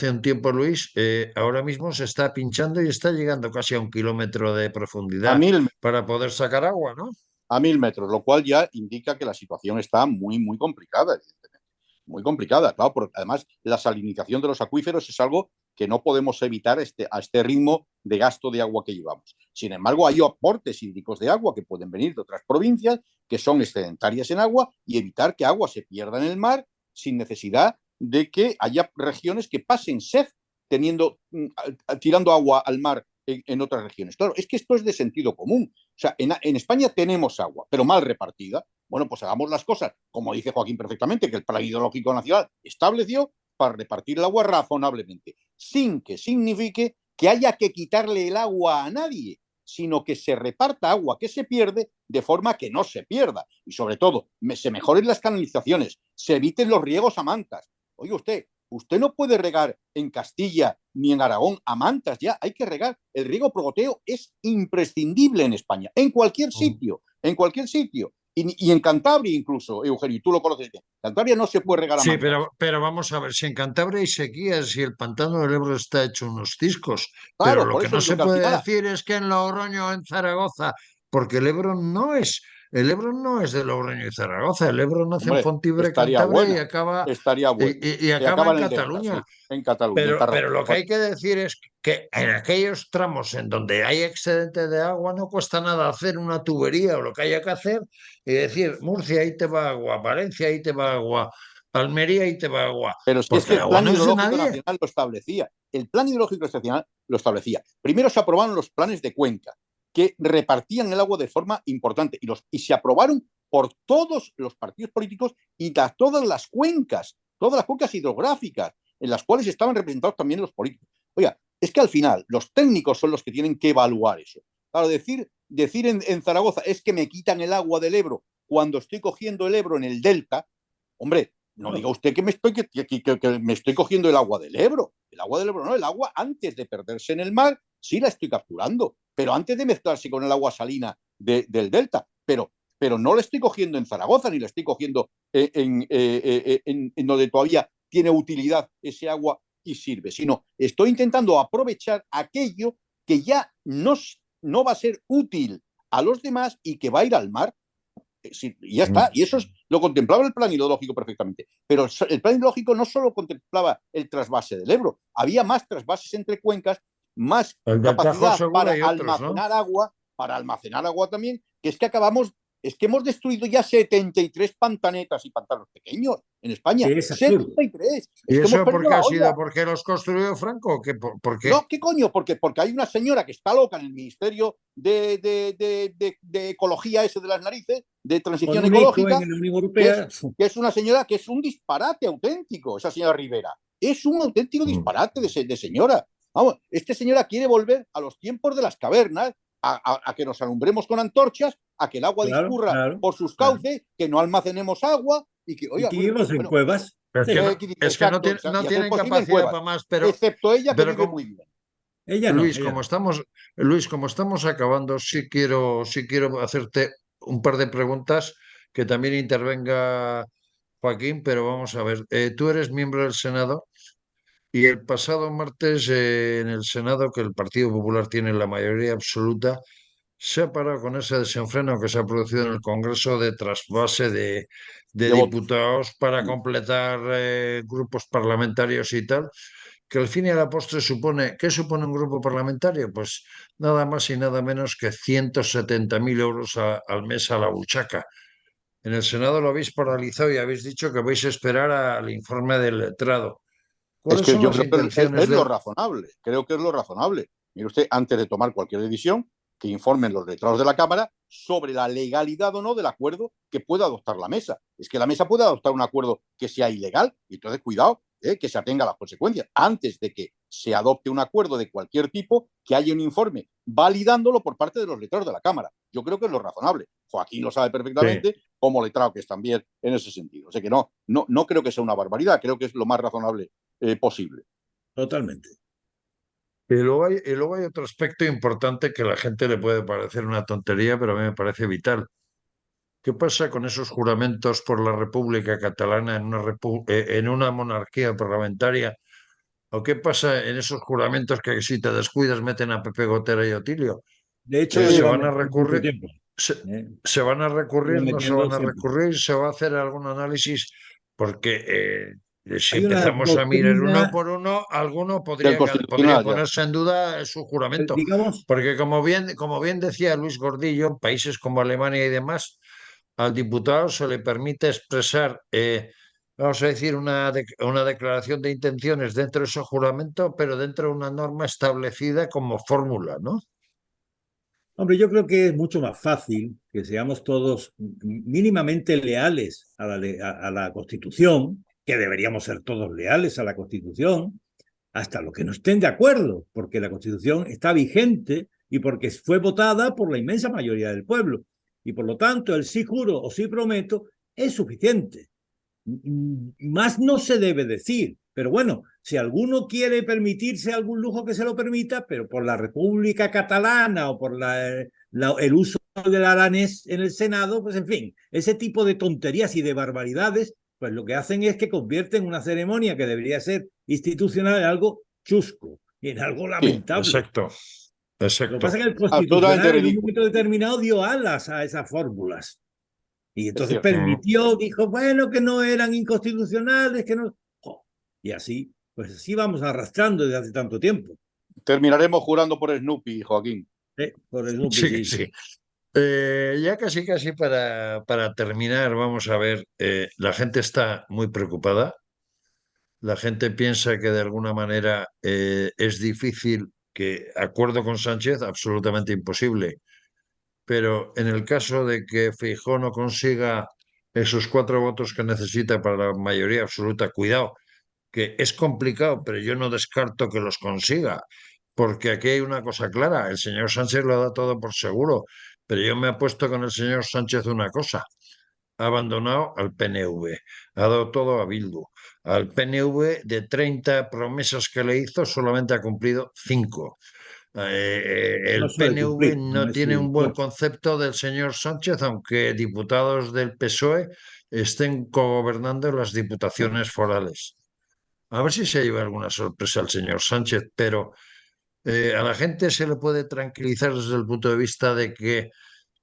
un tiempo, Luis, ahora mismo se está pinchando y está llegando casi a 1 kilómetro de A profundidad 1000, para poder sacar agua, ¿no? a 1000 metros, lo cual ya indica que la situación está muy, muy complicada, evidentemente. Muy complicada, claro, porque además la salinización de los acuíferos es algo que no podemos evitar a este ritmo de gasto de agua que llevamos. Sin embargo, hay aportes hídricos de agua que pueden venir de otras provincias que son excedentarias en agua y evitar que agua se pierda en el mar sin necesidad de que haya regiones que pasen sed teniendo, tirando agua al mar en otras regiones. Claro, es que esto es de sentido común. O sea, en España tenemos agua, pero mal repartida. Bueno, pues hagamos las cosas, como dice Joaquín perfectamente, que el Plan Hidrológico Nacional estableció para repartir el agua razonablemente, sin que signifique que haya que quitarle el agua a nadie, sino que se reparta agua que se pierde de forma que no se pierda. Y sobre todo, se mejoren las canalizaciones, se eviten los riegos a mantas. Oye usted no puede regar en Castilla ni en Aragón a mantas ya, hay que regar. El riego por goteo es imprescindible en España, en cualquier sitio, en cualquier sitio. Y en Cantabria incluso, Eugenio, tú lo conoces bien. Cantabria no se puede regar a Sí, mantas. pero vamos a ver, si en Cantabria hay sequías, si el pantano del Ebro está hecho unos ciscos, pero Claro, lo por que eso no digo se que al puede final, decir es que en Logroño o en Zaragoza, porque el Ebro no es de Logroño y Zaragoza, el Ebro nace en hombre, Fontibre, estaría Cantabria, buena, estaría buena. y Y acaba acaba en en el delta, Cataluña. sí, en Cataluña, en Tarragona. Pero lo que Bueno, hay que decir es que en aquellos tramos en donde hay excedente de agua no cuesta nada hacer una tubería o lo que haya que hacer y decir, Murcia, ahí te va agua, Valencia, ahí te va agua, Almería, ahí te va agua, pero si es porque que el el agua Plan no es de Hidrológico nadie. Nacional lo establecía. El Plan Hidrológico Nacional lo establecía. Primero se aprobaron los planes de cuenca, que repartían el agua de forma importante, y se aprobaron por todos los partidos políticos y todas las cuencas hidrográficas, en las cuales estaban representados también los políticos. Oiga, es que al final los técnicos son los que tienen que evaluar eso. Claro, decir en Zaragoza es que me quitan el agua del Ebro cuando estoy cogiendo el Ebro en el delta, hombre, no diga usted que me estoy cogiendo el agua del Ebro. El agua del Ebro no, el agua antes de perderse en el mar sí la estoy capturando, pero antes de mezclarse con el agua salina del delta. Pero no la estoy cogiendo en Zaragoza, ni la estoy cogiendo en donde todavía tiene utilidad ese agua y sirve, sino estoy intentando aprovechar aquello que ya no va a ser útil a los demás y que va a ir al mar. Sí, y ya está. Y eso lo contemplaba el plan hidrológico perfectamente. Pero el plan hidrológico no solo contemplaba el trasvase del Ebro, había más trasvases entre cuencas, más El del Tajo capacidad Segura y otros, ¿no? para almacenar agua también, que es que hemos destruido ya 73 pantanetas y pantanos pequeños en España. que es absurdo. 73. ¿Y Es que hemos eso por perdido qué la ha sido? olla. ¿Porque los construyó Franco? ¿Por qué? No, ¿qué coño? Porque hay una señora que está loca en el Ministerio de Ecología ese de las narices, de Con Transición un ICO en Ecológica, la Unión que Europea. es una señora que es un disparate auténtico, esa señora Rivera. Es un auténtico disparate de señora. Vamos, esta señora quiere volver a los tiempos de las cavernas, a que nos alumbremos con antorchas, a que el agua Claro, discurra claro, por sus claro. cauces, que no almacenemos agua y que, Y oiga, que vivimos en bueno, cuevas. Sí. Es que no, exacto, no y a ser tienen posible en capacidad cuevas, para más, excepto ella que pero vive como, muy bien. Ella no, Luis, ella como no. estamos, Luis, como estamos acabando, sí quiero hacerte un par de preguntas que también intervenga Joaquín, pero vamos a ver. Tú eres miembro del Senado y el pasado martes en el Senado, que el Partido Popular tiene la mayoría absoluta, se ha parado con ese desenfreno que se ha producido en el Congreso de trasvase de De votos. diputados para completar grupos parlamentarios y tal, que al fin y a la postre ¿qué supone un grupo parlamentario? Pues nada más y nada menos que 170.000 euros al mes a la buchaca. En el Senado lo habéis paralizado y habéis dicho que vais a esperar al informe del letrado. Es ¿Cuáles que son yo las creo que intenciones es lo del... razonable, creo que es lo razonable. Mire usted, antes de tomar cualquier decisión, que informen los letrados de la Cámara sobre la legalidad o no del acuerdo que pueda adoptar la mesa. Es que la mesa puede adoptar un acuerdo que sea ilegal, y entonces cuidado, que se atenga a las consecuencias. Antes de que se adopte un acuerdo de cualquier tipo, que haya un informe validándolo por parte de los letrados de la Cámara. yo creo que es lo razonable. Joaquín lo sabe perfectamente, sí, como letrado que es también en ese sentido. O sea que no creo que sea una barbaridad, creo que es lo más razonable posible. Totalmente. Y luego hay otro aspecto importante que a la gente le puede parecer una tontería, pero a mí me parece vital. ¿Qué pasa con esos juramentos por la República Catalana en una monarquía parlamentaria? ¿O qué pasa en esos juramentos que si te descuidas meten a Pepe Gotera y Otilio? De hecho, Que lo se llevan van a metiendo mucho recurrir, tiempo. se van a recurrir, no se Metiendo van a siempre. recurrir, se va a hacer algún análisis, porque si Hay una empezamos a mirar uno doctrina por uno, alguno Del podría Constitucional ya. ponerse en duda su juramento. digamos, Porque como bien decía Luis Gordillo, en países como Alemania y demás, al diputado se le permite expresar, vamos a decir, una declaración de intenciones dentro de ese juramento, pero dentro de una norma establecida como fórmula, ¿no? hombre, yo creo que es mucho más fácil que seamos todos mínimamente leales a la Constitución, que deberíamos ser todos leales a la Constitución, hasta los que no estén de acuerdo, porque la Constitución está vigente y porque fue votada por la inmensa mayoría del pueblo. Y por lo tanto, el sí juro o sí prometo es suficiente. Más no se debe decir, pero bueno, si alguno quiere permitirse algún lujo que se lo permita, pero por la República Catalana o por el uso del aranés en el Senado, pues en fin, ese tipo de tonterías y de barbaridades, pues lo que hacen es que convierten una ceremonia que debería ser institucional en algo chusco y en algo lamentable. Exacto, exacto. Lo que pasa es que el Constitucional en un momento determinado dio alas a esas fórmulas. Y entonces permitió, dijo, bueno, que no eran inconstitucionales, que no... Y así, pues así vamos arrastrando desde hace tanto tiempo. Terminaremos jurando por Snoopy, Joaquín. Por Snoopy, sí. Sí. Ya casi para terminar, vamos a ver, la gente está muy preocupada, la gente piensa que de alguna manera es difícil que acuerdo con Sánchez, absolutamente imposible, pero en el caso de que Feijóo no consiga esos 4 votos que necesita para la mayoría absoluta, cuidado, que es complicado, pero yo no descarto que los consiga, porque aquí hay una cosa clara, el señor Sánchez lo da todo por seguro, pero yo me apuesto con el señor Sánchez una cosa, ha abandonado al PNV, ha dado todo a Bildu. Al PNV de 30 promesas que le hizo, solamente ha cumplido 5. no El suele PNV cumplir, no no es tiene su un buen fuerte. concepto del señor Sánchez, aunque diputados del PSOE estén cogobernando las diputaciones forales. A ver si se lleva alguna sorpresa el señor Sánchez, pero a la gente se le puede tranquilizar desde el punto de vista de que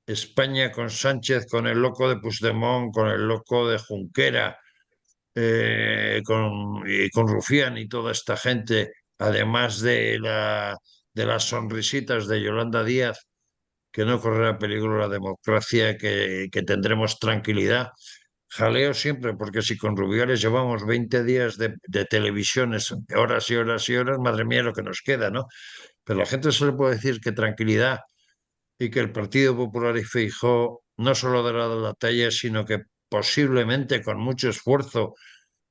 España con Sánchez, con el loco de Puigdemont, con el loco de Junquera, y con Rufián y toda esta gente, además de las sonrisitas de Yolanda Díaz, que no correrá peligro la democracia, que tendremos tranquilidad. Jaleo siempre, porque si con Rubiales llevamos 20 días de televisiones, horas y horas y horas, madre mía, lo que nos queda, ¿no? Pero a la gente se le puede decir que tranquilidad y que el Partido Popular y Feijóo no solo dará la talla, sino que posiblemente con mucho esfuerzo,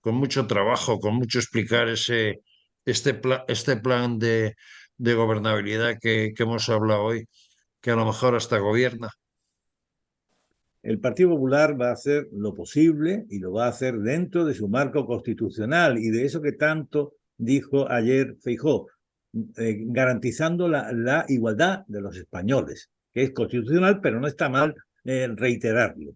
con mucho trabajo, con mucho explicar este plan de gobernabilidad que hemos hablado hoy, que a lo mejor hasta gobierna. El Partido Popular va a hacer lo posible y lo va a hacer dentro de su marco constitucional y de eso que tanto dijo ayer Feijóo, garantizando la igualdad de los españoles, que es constitucional, pero no está mal reiterarlo.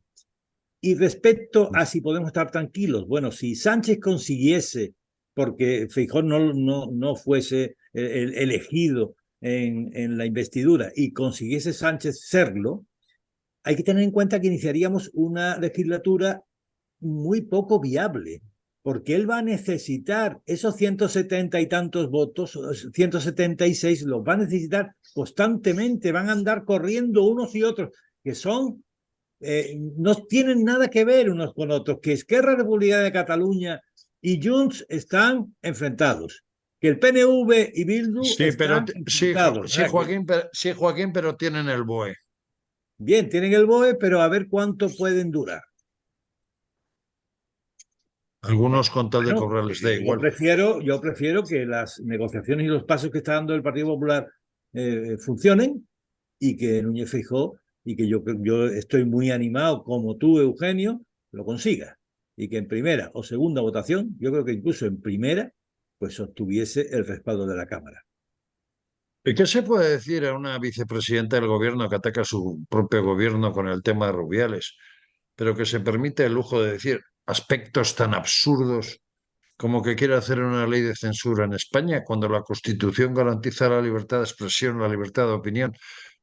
Y respecto a si podemos estar tranquilos, bueno, si Sánchez consiguiese, porque Feijóo no fuese elegido en la investidura y consiguiese Sánchez serlo, hay que tener en cuenta que iniciaríamos una legislatura muy poco viable, porque él va a necesitar esos 170 y tantos votos, 176, los va a necesitar constantemente, van a andar corriendo unos y otros, que son, no tienen nada que ver unos con otros, que Esquerra Republicana de Cataluña y Junts están enfrentados, que el PNV y Bildu están enfrentados. Sí, Joaquín, pero tienen el BOE. Bien, tienen el BOE, pero a ver cuánto pueden durar. Algunos con tal de Bueno, cobrar les da igual. Yo prefiero que las negociaciones y los pasos que está dando el Partido Popular funcionen y que Núñez Feijóo y que yo estoy muy animado, como tú, Eugenio, lo consiga. Y que en primera o segunda votación, yo creo que incluso en primera, pues obtuviese el respaldo de la Cámara. ¿Y qué se puede decir a una vicepresidenta del gobierno que ataca a su propio gobierno con el tema de Rubiales, pero que se permite el lujo de decir aspectos tan absurdos como que quiere hacer una ley de censura en España cuando la Constitución garantiza la libertad de expresión, la libertad de opinión?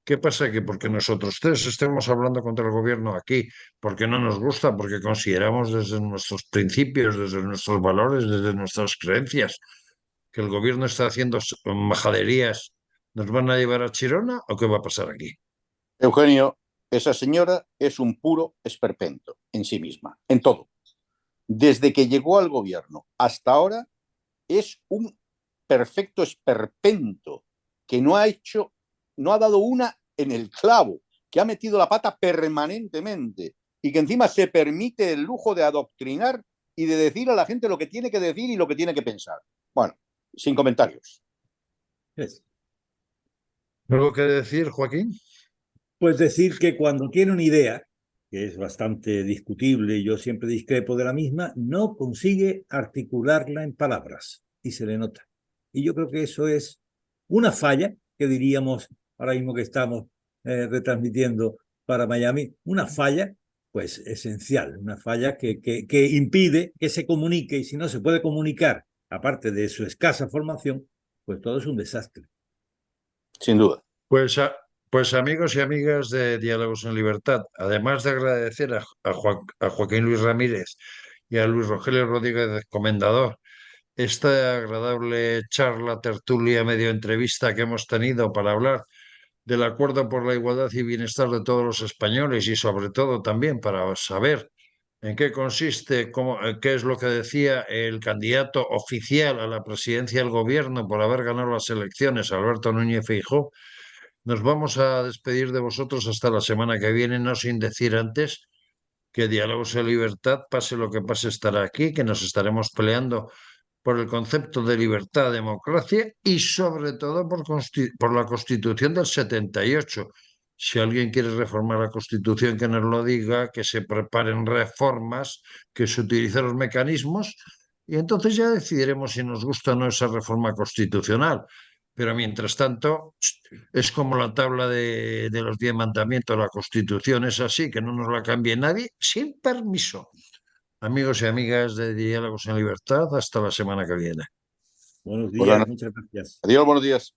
¿Qué pasa? Que porque nosotros tres estemos hablando contra el gobierno aquí, porque no nos gusta, porque consideramos desde nuestros principios, desde nuestros valores, desde nuestras creencias, que el gobierno está haciendo majaderías, ¿nos van a llevar a Chirona o qué va a pasar aquí? Eugenio, esa señora es un puro esperpento en sí misma, en todo. Desde que llegó al gobierno hasta ahora es un perfecto esperpento que no ha dado una en el clavo, que ha metido la pata permanentemente y que encima se permite el lujo de adoctrinar y de decir a la gente lo que tiene que decir y lo que tiene que pensar. Bueno, sin comentarios. ¿Algo que decir, Joaquín? Pues decir que cuando tiene una idea, que es bastante discutible y yo siempre discrepo de la misma, no consigue articularla en palabras y se le nota. Y yo creo que eso es una falla, que diríamos ahora mismo que estamos retransmitiendo para Miami, una falla pues esencial, una falla que impide que se comunique, y si no se puede comunicar, aparte de su escasa formación, pues todo es un desastre. Sin duda. Pues, pues amigos y amigas de Diálogos en Libertad, además de agradecer a Joaquín Luis Ramírez y a Luis Rogelio Rodríguez Comendador esta agradable charla, tertulia, medio entrevista que hemos tenido para hablar del acuerdo por la igualdad y bienestar de todos los españoles y sobre todo también para saber en qué consiste, qué es lo que decía el candidato oficial a la presidencia del gobierno por haber ganado las elecciones, Alberto Núñez Feijóo. Nos vamos a despedir de vosotros hasta la semana que viene, no sin decir antes que Diálogos en Libertad, pase lo que pase, estará aquí, que nos estaremos peleando por el concepto de libertad, democracia y sobre todo por la Constitución del 78. Si alguien quiere reformar la Constitución, que nos lo diga, que se preparen reformas, que se utilicen los mecanismos y entonces ya decidiremos si nos gusta o no esa reforma constitucional. Pero mientras tanto, es como la tabla de los 10 mandamientos, la Constitución es así, que no nos la cambie nadie, sin permiso. Amigos y amigas de Diálogos en Libertad, hasta la semana que viene. Buenos Pues, días, muchas gracias. adiós, buenos días.